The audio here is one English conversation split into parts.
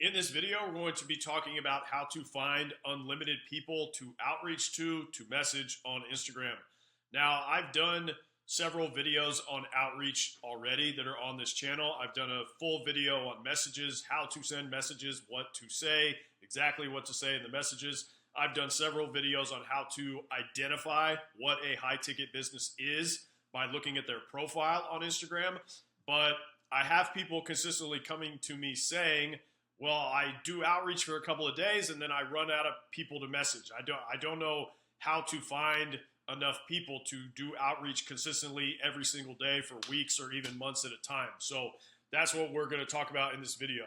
In this video, we're going to be talking about how to find unlimited people to outreach to message on Instagram. Now, I've done several videos on outreach already that are on this channel. I've done a full video on messages, how to send messages, what to say, exactly what to say in the messages. I've done several videos on how to identify what a high ticket business is by looking at their profile on Instagram. But I have people consistently coming to me saying, well, I do outreach for a couple of days and then I run out of people to message. I don't know how to find enough people to do outreach consistently every single day for weeks or even months at a time. So that's what we're going to talk about in this video.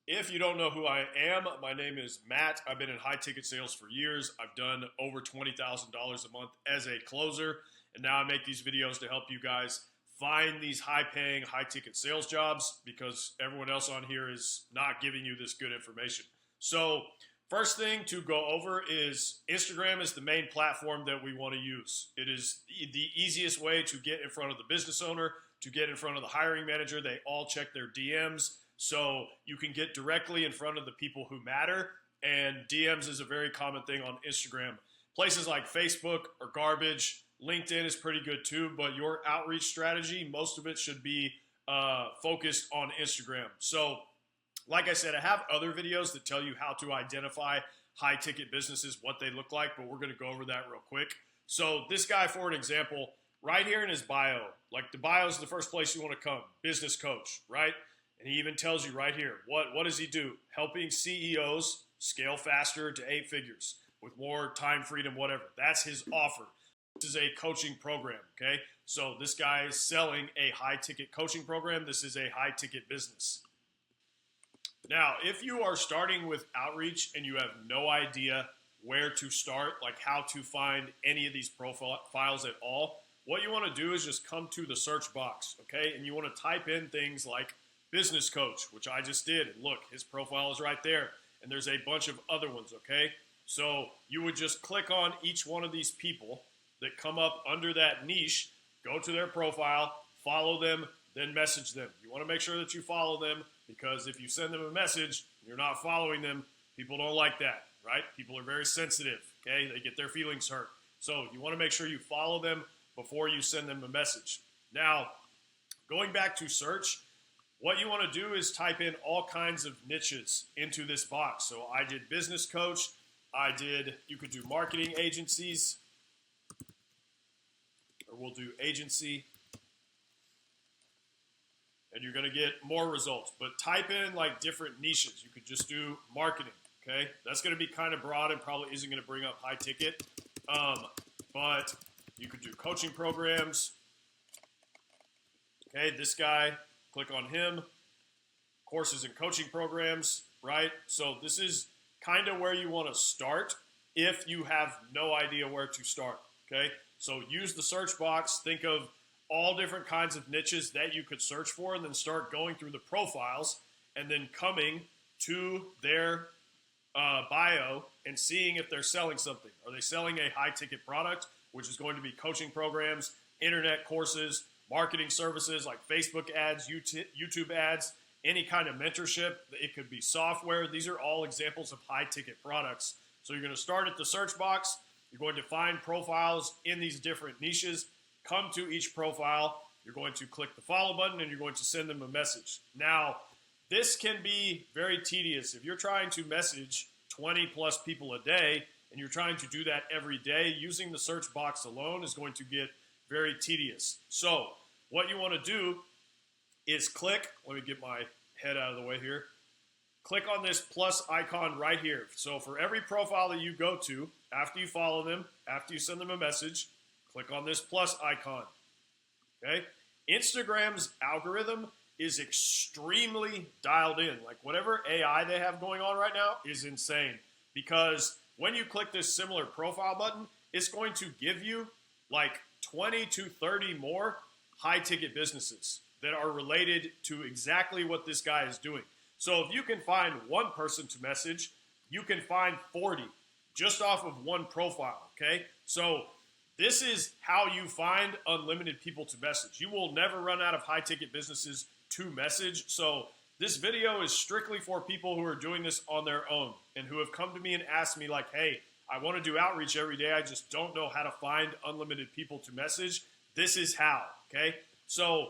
If you don't know who I am, my name is Matt. I've been in high ticket sales for years. I've done over $20,000 a month as a closer, and now I make these videos to help you guys find these high-paying, high-ticket sales jobs because everyone else on here is not giving you this good information. So first thing to go over is Instagram is the main platform that we want to use. It is the easiest way to get in front of the business owner, to get in front of the hiring manager. They all check their DMs, so you can get directly in front of the people who matter, and DMs is a very common thing on Instagram. Places like Facebook are garbage. LinkedIn is pretty good too, but your outreach strategy, most of it should be focused on Instagram. So like I said, I have other videos that tell you how to identify high ticket businesses, what they look like, but we're going to go over that real quick. So this guy, for an example, right here in his bio, like the bio is the first place you want to come, business coach, right? And he even tells you right here, what does he do? Helping CEOs scale faster to 8 figures with more time freedom, whatever. That's his offer. This is a coaching program, okay? So this guy is selling a high-ticket coaching program. This is a high-ticket business. Now, if you are starting with outreach and you have no idea where to start, like how to find any of these profiles at all, what you want to do is just come to the search box, okay? And you want to type in things like business coach, which I just did. And look, his profile is right there. And there's a bunch of other ones, okay? So you would just click on each one of these people that come up under that niche, go to their profile, follow them, then message them. You want to make sure that you follow them because if you send them a message and you're not following them, people don't like that, right? People are very sensitive, okay? They get their feelings hurt. So you want to make sure you follow them before you send them a message. Now, going back to search, what you want to do is type in all kinds of niches into this box. So I did business coach. You could do marketing agencies, or we'll do agency, and you're going to get more results. But type in like different niches. You could just do marketing, okay? That's going to be kind of broad and probably isn't going to bring up high ticket. But you could do coaching programs. Okay, this guy, click on him. Courses and coaching programs, right? So this is kind of where you want to start if you have no idea where to start, okay? So use the search box, think of all different kinds of niches that you could search for, and then start going through the profiles and then coming to their bio and seeing if they're selling something. Are they selling a high-ticket product, which is going to be coaching programs, internet courses, marketing services like Facebook ads, YouTube ads, any kind of mentorship? It could be software. These are all examples of high-ticket products. So you're going to start at the search box. You're going to find profiles in these different niches, come to each profile, you're going to click the follow button, and you're going to send them a message. Now, this can be very tedious. If you're trying to message 20 plus people a day, and you're trying to do that every day, using the search box alone is going to get very tedious. So what you want to do is click, let me get my head out of the way here, click on this plus icon right here. So for every profile that you go to, after you follow them, after you send them a message, click on this plus icon, okay? Instagram's algorithm is extremely dialed in. Like whatever AI they have going on right now is insane because when you click this similar profile button, it's going to give you like 20 to 30 more high-ticket businesses that are related to exactly what this guy is doing. So if you can find one person to message, you can find 40 just off of one profile, okay? So this is how you find unlimited people to message. You will never run out of high-ticket businesses to message. So This video is strictly for people who are doing this on their own and who have come to me and asked me like, hey, I want to do outreach every day. I just don't know how to find unlimited people to message. This is how, okay? So,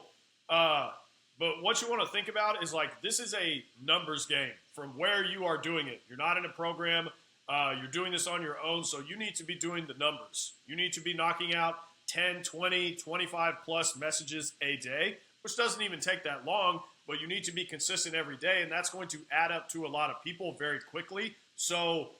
but what you want to think about is like, this is a numbers game from where you are doing it. You're not in a program. You're doing this on your own. So you need to be doing the numbers. You need to be knocking out 10, 20, 25 plus messages a day, which doesn't even take that long, but you need to be consistent every day. And that's going to add up to a lot of people very quickly. So,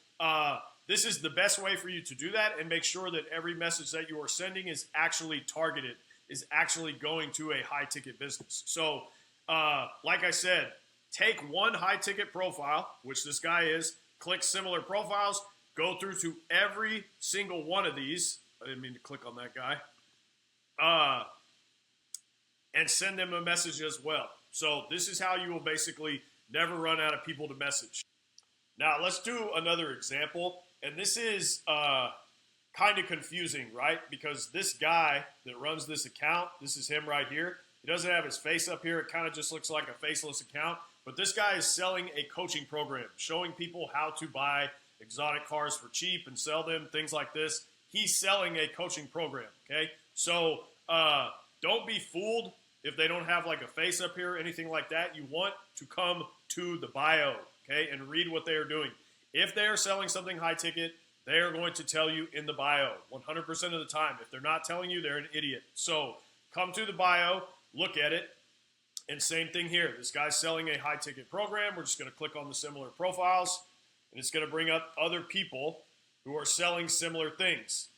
this is the best way for you to do that and make sure that every message that you are sending is actually targeted, is actually going to a high ticket business. So, like I said, take one high ticket profile, which this guy is, click similar profiles, go through to every single one of these. I didn't mean to click on that guy. And send them a message as well. So this is how you will basically never run out of people to message. Now let's do another example. And this is kind of confusing, right? Because this guy that runs this account, this is him right here. He doesn't have his face up here. It kind of just looks like a faceless account. But this guy is selling a coaching program, showing people how to buy exotic cars for cheap and sell them, things like this. He's selling a coaching program, okay? So don't be fooled if they don't have like a face up here or anything like that. You want to come to the bio, okay, and read what they are doing. If they are selling something high ticket, they are going to tell you in the bio 100% of the time. If they're not telling you, they're an idiot. So come to the bio, look at it, and same thing here. This guy's selling a high ticket program. We're just going to click on the similar profiles, and it's going to bring up other people who are selling similar things,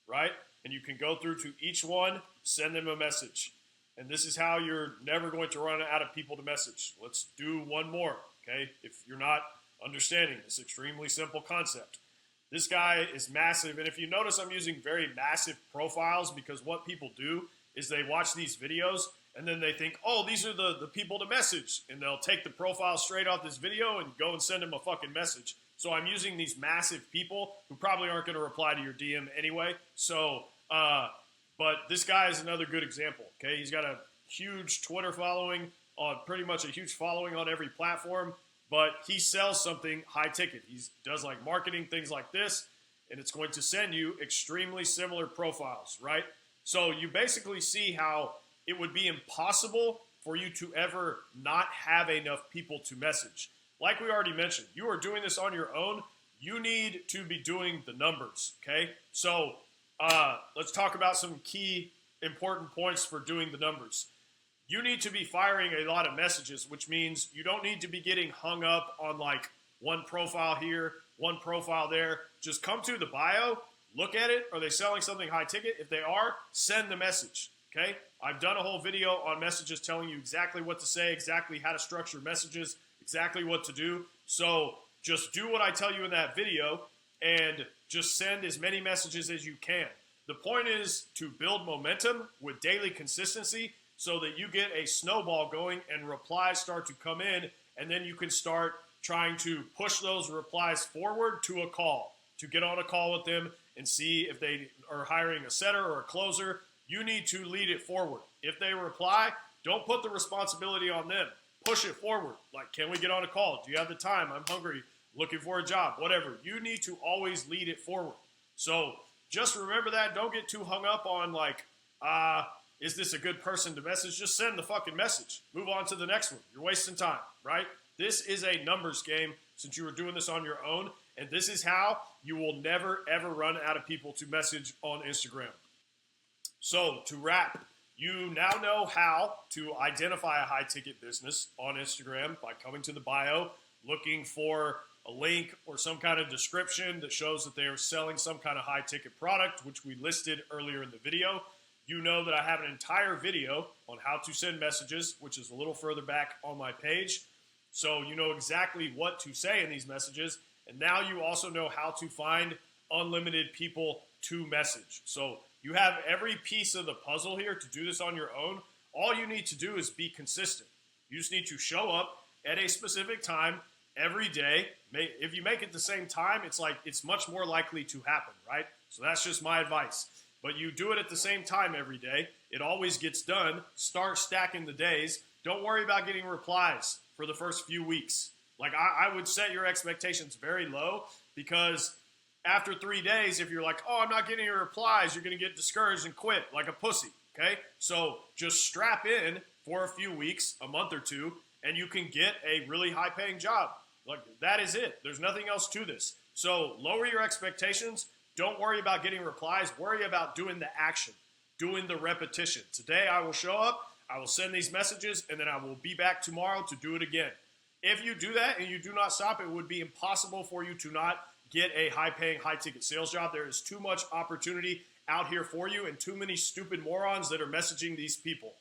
right? And you can go through to each one, send them a message. And this is how you're never going to run out of people to message. Let's do one more, okay? If you're not understanding this extremely simple concept. This guy is massive, and if you notice, I'm using very massive profiles because what people do is they watch these videos and then they think, oh, these are the people to message, and they'll take the profile straight off this video and go and send them a fucking message. So I'm using these massive people who probably aren't going to reply to your DM anyway. So, but this guy is another good example, okay? He's got a huge Twitter following, on pretty much a huge following on every platform. But he sells something high ticket. He does like marketing, things like this, and it's going to send you extremely similar profiles, right? So you basically see how it would be impossible for you to ever not have enough people to message. Like we already mentioned, you are doing this on your own. You need to be doing the numbers, okay? So let's talk about some key important points for doing the numbers. You need to be firing a lot of messages, which means you don't need to be getting hung up on like one profile here, one profile there. Just come to the bio, look at it. Are they selling something high ticket? If they are, send the message, okay? I've done a whole video on messages telling you exactly what to say, exactly how to structure messages, exactly what to do. So just do what I tell you in that video and just send as many messages as you can. The point is to build momentum with daily consistency so that you get a snowball going and replies start to come in, and then you can start trying to push those replies forward to a call, to get on a call with them and see if they are hiring a setter or a closer. You need to lead it forward. If they reply, don't put the responsibility on them. Push it forward. Like, can we get on a call? Do you have the time? I'm hungry, looking for a job, whatever. You need to always lead it forward. So just remember that. Don't get too hung up on like, is this a good person to message? Just send the fucking message. Move on to the next one. You're wasting time, right? This is a numbers game since you were doing this on your own, and this is how you will never, ever run out of people to message on Instagram. So to wrap, you now know how to identify a high-ticket business on Instagram by coming to the bio, looking for a link or some kind of description that shows that they are selling some kind of high-ticket product, which we listed earlier in the video. You know that I have an entire video on how to send messages, which is a little further back on my page. So you know exactly what to say in these messages. And now you also know how to find unlimited people to message. So you have every piece of the puzzle here to do this on your own. All you need to do is be consistent. You just need to show up at a specific time every day. If you make it the same time, it's much more likely to happen, right? So that's just my advice. But you do it at the same time every day. It always gets done. Start stacking the days. Don't worry about getting replies for the first few weeks. Like I would set your expectations very low, because after 3 days, if you're like, oh, I'm not getting any replies, you're going to get discouraged and quit like a pussy. Okay. So just strap in for a few weeks, a month or two, and you can get a really high paying job. Like, that is it. There's nothing else to this. So lower your expectations. Don't worry about getting replies. Worry about doing the action, doing the repetition. Today I will show up, I will send these messages, and then I will be back tomorrow to do it again. If you do that and you do not stop, it would be impossible for you to not get a high-paying, high-ticket sales job. There is too much opportunity out here for you and too many stupid morons that are messaging these people.